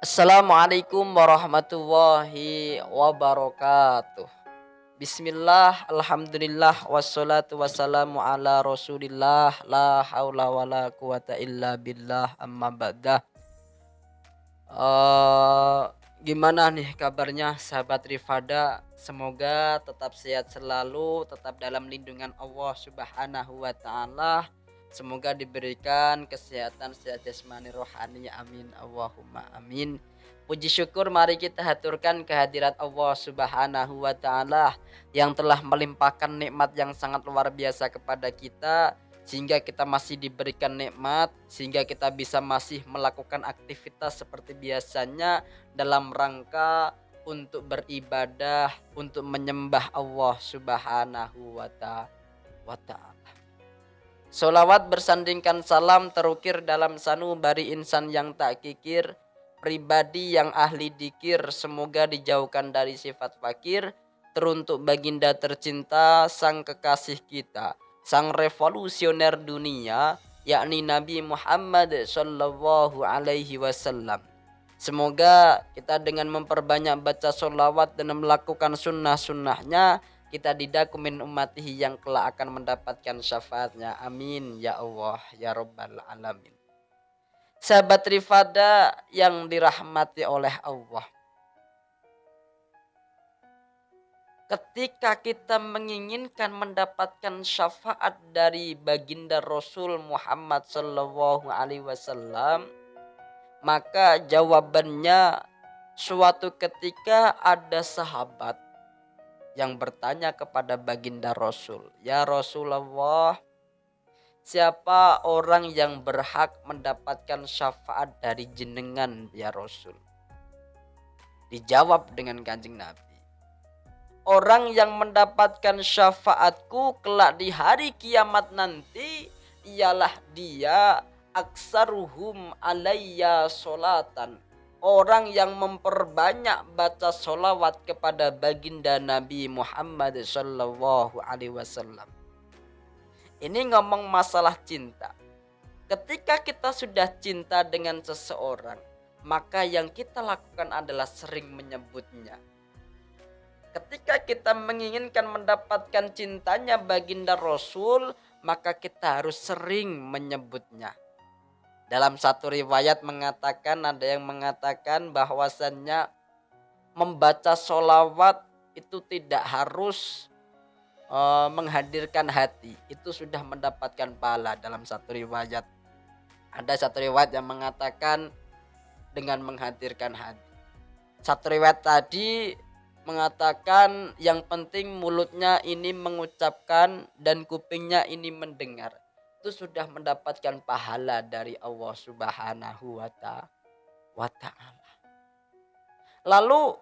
Assalamualaikum warahmatullahi wabarakatuh. Bismillah, alhamdulillah, wassalatu wassalamu ala rasulillah, la haula wa la quwata illa billah, amma ba'dah. Eh, Gimana nih kabarnya sahabat Rifada? Semoga tetap sehat selalu, tetap dalam lindungan Allah Subhanahu wa taala. Semoga diberikan kesehatan sehat jasmani rohani. Amin. Allahumma amin. Puji syukur mari kita haturkan kehadirat Allah Subhanahu wa taala yang telah melimpahkan nikmat yang sangat luar biasa kepada kita sehingga kita masih diberikan nikmat, sehingga kita bisa masih melakukan aktivitas seperti biasanya dalam rangka untuk beribadah, untuk menyembah Allah Subhanahu wa taala. Solawat bersandingkan salam terukir dalam sanubari insan yang tak kikir, pribadi yang ahli dikir, semoga dijauhkan dari sifat fakir, teruntuk baginda tercinta sang kekasih kita, sang revolusioner dunia, yakni Nabi Muhammad Sallallahu Alaihi Wasallam. Semoga kita dengan memperbanyak baca sholawat dan melakukan sunnah-sunnahnya, kita didaku min ummatihi yang kelak akan mendapatkan syafaatnya. Amin ya Allah ya Rabbal Alamin. Sahabat Rifada yang dirahmati oleh Allah, ketika kita menginginkan mendapatkan syafaat dari baginda Rasul Muhammad Sallallahu Alaihi Wasallam, maka jawabannya suatu ketika ada sahabat yang bertanya kepada baginda Rasul, "Ya Rasulullah, siapa orang yang berhak mendapatkan syafaat dari jenengan ya Rasul?" Dijawab dengan Kanjeng Nabi, "Orang yang mendapatkan syafaatku kelak di hari kiamat nanti ialah dia aksaruhum alayya solatan." Orang yang memperbanyak baca solawat kepada baginda Nabi Muhammad Sallallahu Alaihi Wasallam. Ini ngomong masalah cinta. Ketika kita sudah cinta dengan seseorang, maka yang kita lakukan adalah sering menyebutnya. Ketika kita menginginkan mendapatkan cintanya baginda Rasul, maka kita harus sering menyebutnya. Dalam satu riwayat mengatakan, ada yang mengatakan bahwasannya membaca sholawat itu tidak harus menghadirkan hati, itu sudah mendapatkan pahala. Dalam satu riwayat, ada satu riwayat yang mengatakan dengan menghadirkan hati. Satu riwayat tadi mengatakan yang penting mulutnya ini mengucapkan dan kupingnya ini mendengar, itu sudah mendapatkan pahala dari Allah Subhanahu wa taala. Lalu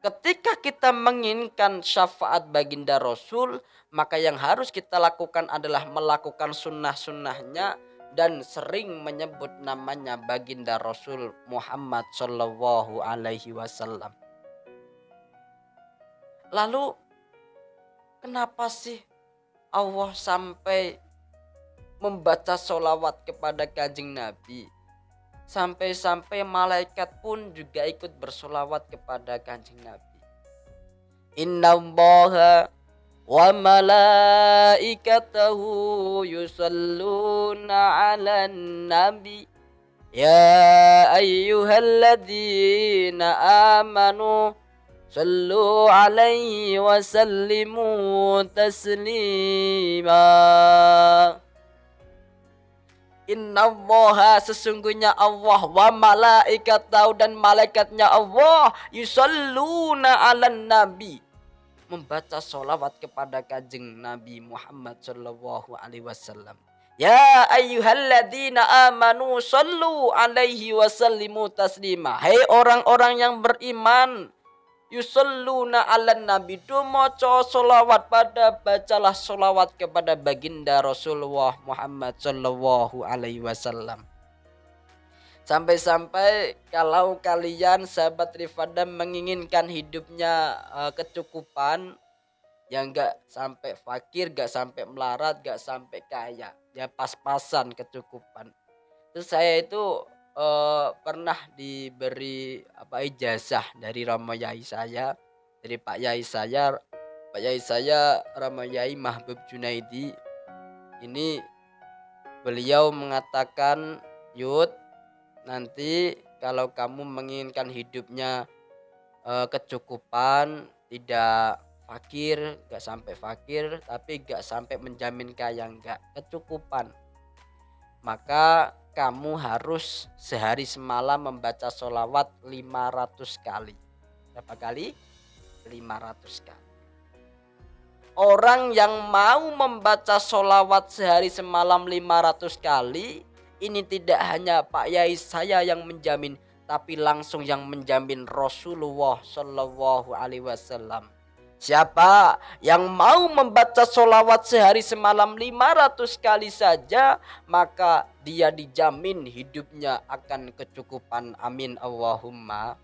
ketika kita menginginkan syafaat baginda Rasul, maka yang harus kita lakukan adalah melakukan sunnah-sunnahnya dan sering menyebut namanya baginda Rasul Muhammad Sallallahu Alaihi Wasallam. Lalu kenapa sih Allah sampai membaca sholawat kepada Kanjeng Nabi? Sampai-sampai malaikat pun juga ikut bersolawat kepada Kanjeng Nabi. Innallaha wa malaikatahu yusalluna 'alan nabi ya ayyuhalladzina amanu sallu 'alaihi wa sallimu taslima. Innallaha, sesungguhnya Allah, wa malaikatahu, dan malaikatnya Allah, yusalluna 'alan nabi, membaca sholawat kepada Kanjeng Nabi Muhammad Sallallahu Alaihi Wasallam. Ya ayyuhalladzina amanu sallu 'alaihi wa sallimu taslima. Hai orang-orang yang beriman, yusalluna 'alan nabi, maca sholawat, bacalah sholawat kepada baginda Rasulullah Muhammad Sallallahu Alaihi Wasallam. Sampai-sampai kalau kalian sahabat Rifada menginginkan hidupnya kecukupan, yang gak sampai fakir, gak sampai melarat, gak sampai kaya, ya pas-pasan kecukupan. Terus saya itu pernah diberi ijazah dari Romo Yai saya, dari Pak Yai saya. Pak Yai saya Romo Yai Mahbub Junaidi. Ini beliau mengatakan, "Yud, nanti kalau kamu menginginkan hidupnya kecukupan, tidak fakir, gak sampai fakir, tapi gak sampai menjamin kaya, enggak, kecukupan. Maka kamu harus sehari semalam membaca sholawat 500 kali." Berapa kali? 500 kali. Orang yang mau membaca sholawat sehari semalam 500 kali, ini tidak hanya Pak Yai saya yang menjamin, tapi langsung yang menjamin Rasulullah Shallallahu Alaihi Wasallam. Siapa yang mau membaca sholawat sehari semalam 500 kali saja, maka dia dijamin hidupnya akan kecukupan. Amin Allahumma.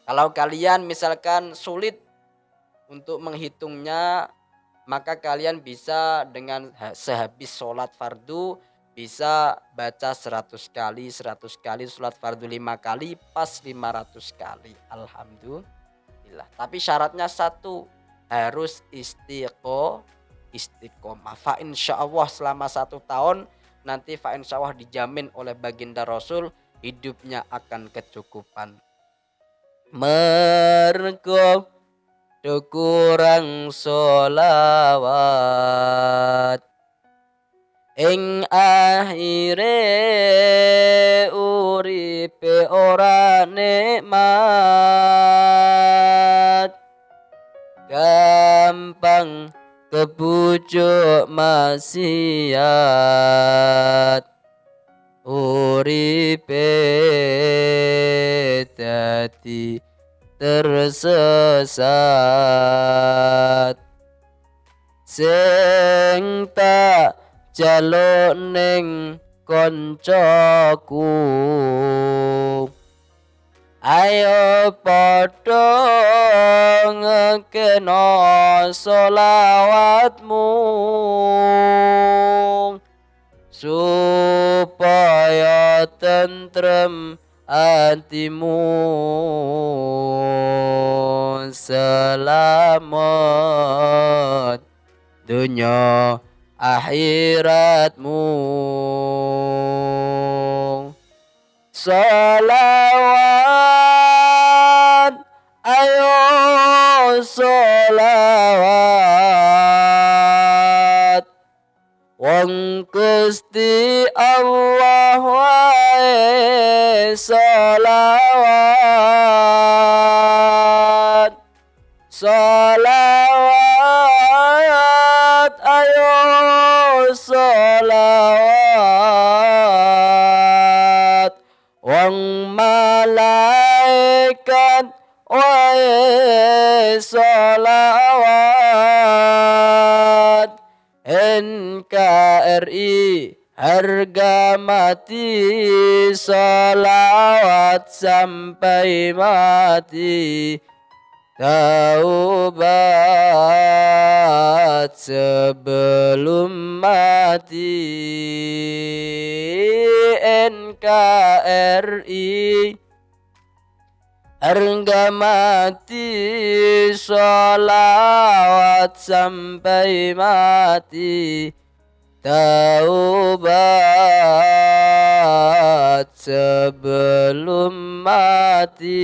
Kalau kalian misalkan sulit untuk menghitungnya, maka kalian bisa dengan sehabis sholat fardu bisa baca 100 kali, 100 kali, sholat fardu 5 kali, pas 500 kali. Alhamdulillah. Tapi syaratnya satu, harus istiqomah. Fa insya Allah selama 1 tahun nanti fa insya Allah dijamin oleh baginda Rasul hidupnya akan kecukupan. Mergo kurang sholawat ing akhire uripe ora nikmat, gampang kebujuk maksiat, uripe dadi tersesat, sing tak jaluk ning koncoku, ayo padha ngekeno sholawatmu supaya tentrem hatimu, selamat dunia akhiratmu. Sholawat, ayo sholawat, wong Gusti Allah wae sholawat, sholawat, ayo sholawat, wong malaikat wae sholawat, NKRI harga mati, sholawat sampai mati, taubat sebelum mati. NKRI harga mati, sholawat sampai mati, taubat sebelum mati.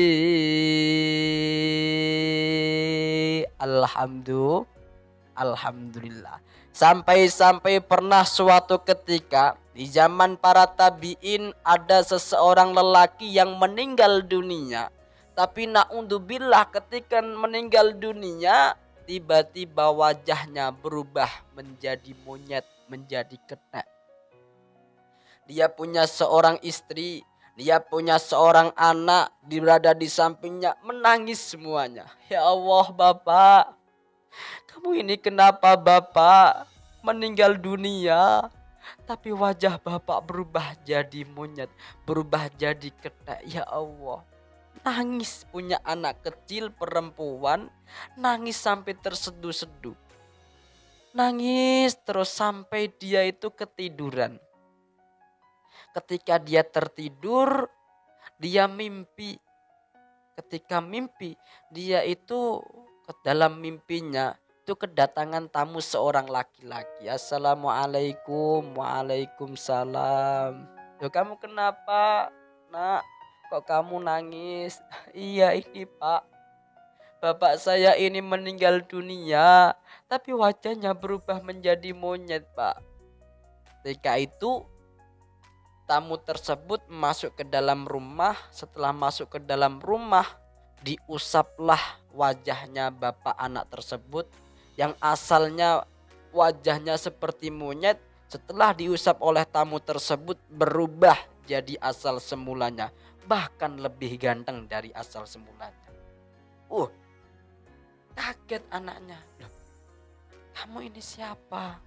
Alhamdulillah. Sampai-sampai pernah suatu ketika di zaman para tabi'in ada seseorang lelaki yang meninggal dunia. Tapi na'udzubillah, ketika meninggal dunia tiba-tiba wajahnya berubah menjadi monyet, menjadi ketek. Dia punya seorang istri, dia punya seorang anak, berada di sampingnya, menangis semuanya. Ya Allah Bapak, kamu ini kenapa Bapak meninggal dunia? Tapi wajah Bapak berubah jadi monyet, berubah jadi ketek. Ya Allah. Nangis, punya anak kecil perempuan, nangis sampai terseduh-seduh. Nangis terus sampai dia itu ketiduran. ketika dia tertidur, dia mimpi. Ketika mimpi, dia itu dalam mimpinya itu kedatangan tamu seorang laki-laki. Assalamualaikum, waalaikumsalam. Loh, kamu kenapa, nak? Kok kamu nangis? Iya ini pak, bapak saya ini meninggal dunia, tapi wajahnya berubah menjadi monyet pak. Ketika itu tamu tersebut masuk ke dalam rumah. Setelah masuk ke dalam rumah, diusaplah wajahnya bapak anak tersebut yang asalnya wajahnya seperti monyet. Setelah diusap oleh tamu tersebut, berubah jadi asal semulanya, bahkan lebih ganteng dari asal semulanya. Kaget anaknya. Loh, kamu ini siapa?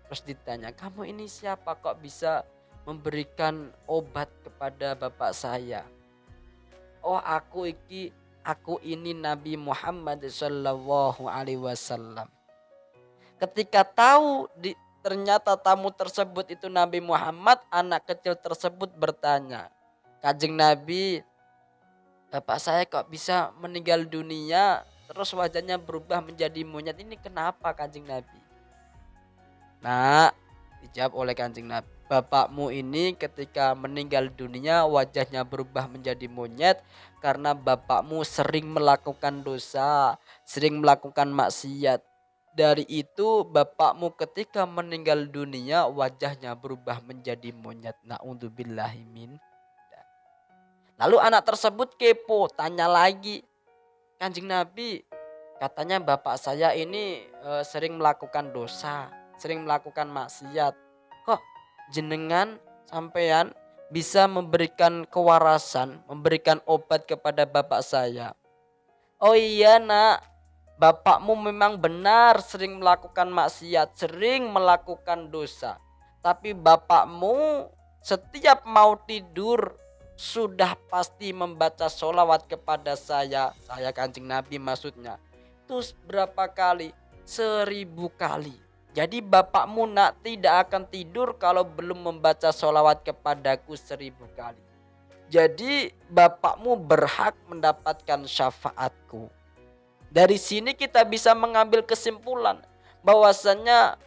Terus ditanya, kamu ini siapa kok bisa memberikan obat kepada bapak saya? Oh, aku ini Nabi Muhammad sallallahu alaihi wasallam. Ketika tahu ternyata tamu tersebut itu Nabi Muhammad, anak kecil tersebut bertanya, Kanjeng Nabi, bapak saya kok bisa meninggal dunia terus wajahnya berubah menjadi monyet, ini kenapa Kanjeng Nabi? Nah, dijawab oleh Kanjeng Nabi, bapakmu ini ketika meninggal dunia wajahnya berubah menjadi monyet karena bapakmu sering melakukan dosa, sering melakukan maksiat. Dari itu bapakmu ketika meninggal dunia wajahnya berubah menjadi monyet. Na'udzubillahimin. Lalu anak tersebut kepo, tanya lagi, Kanjeng Nabi, katanya bapak saya ini sering melakukan dosa, sering melakukan maksiat. Kok jenengan sampean bisa memberikan kewarasan, memberikan obat kepada bapak saya? Oh iya nak, bapakmu memang benar sering melakukan maksiat, sering melakukan dosa. Tapi bapakmu setiap mau tidur sudah pasti membaca sholawat kepada saya Kanjeng Nabi maksudnya. Itu berapa kali? 1000 kali. Jadi bapakmu nak tidak akan tidur kalau belum membaca sholawat kepadaku 1000 kali. Jadi bapakmu berhak mendapatkan syafaatku. Dari sini kita bisa mengambil kesimpulan bahwasanya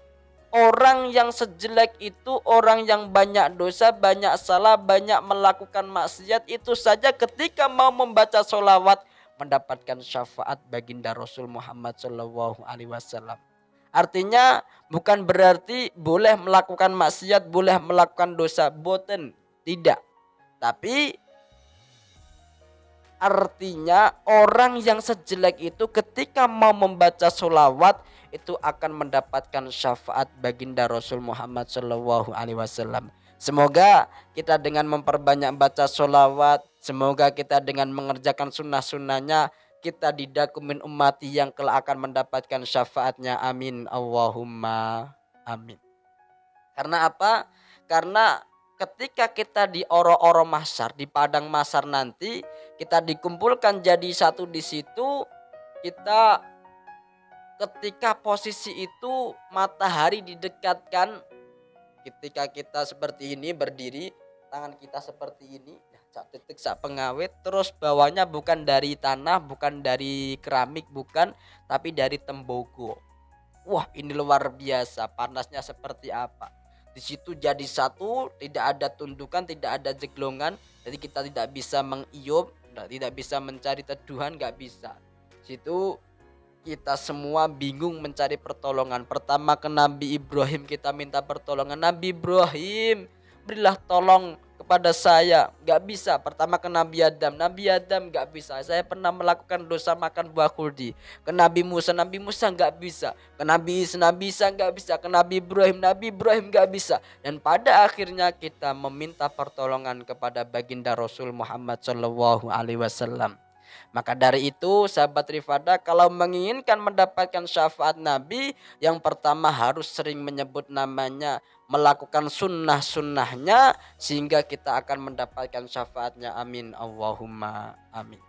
orang yang sejelek itu orang yang banyak dosa, banyak salah, banyak melakukan maksiat, itu saja ketika mau membaca sholawat mendapatkan syafaat baginda Rasul Muhammad Shallallahu Alaihi Wasallam. Artinya bukan berarti boleh melakukan maksiat, boleh melakukan dosa, boten, tidak. Tapi artinya orang yang sejelek itu ketika mau membaca sholawat itu akan mendapatkan syafaat baginda Rasul Muhammad Shallallahu Alaihi Wasallam. Semoga kita dengan memperbanyak baca sholawat, semoga kita dengan mengerjakan sunnah-sunnahnya, kita didakumin ummati yang kelak akan mendapatkan syafaatnya. Amin Allahumma amin. Karena apa? Karena ketika kita di oro-oro mahsyar, di padang mahsyar nanti, kita dikumpulkan jadi satu di situ, kita ketika posisi itu matahari didekatkan, ketika kita seperti ini berdiri, tangan kita seperti ini, sak titik sak pengawet, terus bawahnya bukan dari tanah, bukan dari keramik, bukan, tapi dari tembogo. Wah, ini luar biasa, panasnya seperti apa. Di situ jadi satu, tidak ada tundukan, tidak ada jeglongan, jadi kita tidak bisa mengiup, tidak bisa mencari teduhan, nggak bisa. Di situ kita semua bingung mencari pertolongan. Pertama ke Nabi Ibrahim kita minta pertolongan. Nabi Ibrahim, berilah tolong kepada saya. Gak bisa. Pertama ke Nabi Adam. Nabi Adam gak bisa. Saya pernah melakukan dosa makan buah kurdi. Ke Nabi Musa gak bisa. Ke Nabi Isa gak bisa. Ke Nabi Ibrahim gak bisa. Dan pada akhirnya kita meminta pertolongan kepada baginda Rasul Muhammad Shallallahu Alaihi Wasallam. Maka dari itu sahabat Rifada, kalau menginginkan mendapatkan syafaat Nabi, yang pertama harus sering menyebut namanya, melakukan sunnah-sunnahnya, sehingga kita akan mendapatkan syafaatnya. Amin Allahumma amin.